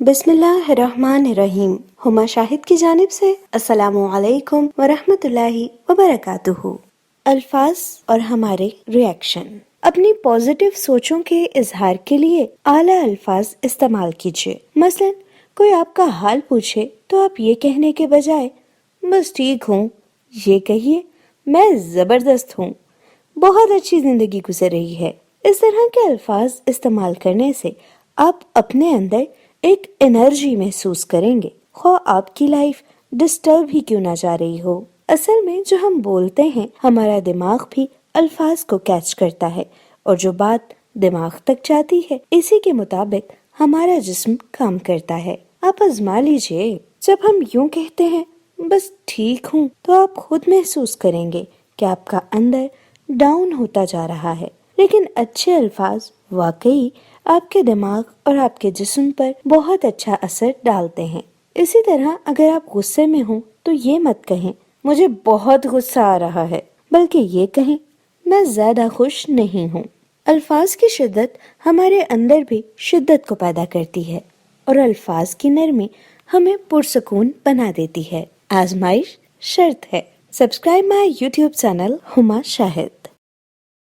बिस्मिल्लाहिर्रहमानिर्रहीम। हुमा शाहिद की जानिब से अस्सलामु अलैकुम वरहमतुल्लाहि वबरकातुहू। अल्फाज और हमारे रिएक्शन। अपनी पॉजिटिव सोचों के इजहार के लिए आला अल्फाज इस्तेमाल कीजिए। मसलन कोई आपका हाल पूछे तो आप ये कहने के बजाय बस ठीक हूँ, ये कहिए मैं जबरदस्त हूँ, बहुत अच्छी जिंदगी गुजर रही है। इस तरह के अल्फाज इस्तेमाल करने से आप अपने अंदर एक एनर्जी महसूस करेंगे, ख्वाह आपकी लाइफ डिस्टर्ब ही क्यों ना जा रही हो। असल में जो हम बोलते हैं हमारा दिमाग भी अल्फाज को कैच करता है और जो बात दिमाग तक जाती है इसी के मुताबिक हमारा जिस्म काम करता है। आप आजमा लीजिए। जब हम यूं कहते हैं बस ठीक हूँ तो आप खुद महसूस करेंगे कि आपका अंदर डाउन होता जा रहा है। लेकिन अच्छे अल्फाज वाकई आपके दिमाग और आपके जिस्म पर बहुत अच्छा असर डालते हैं। इसी तरह अगर आप गुस्से में हो तो ये मत कहें मुझे बहुत गुस्सा आ रहा है, बल्कि ये कहें मैं ज्यादा खुश नहीं हूँ। अल्फाज की शिद्दत हमारे अंदर भी शिद्दत को पैदा करती है और अल्फाज की नरमी हमें पुरसुकून बना देती है। आजमाइश शर्त है। Subscribe my YouTube channel Huma Shahid.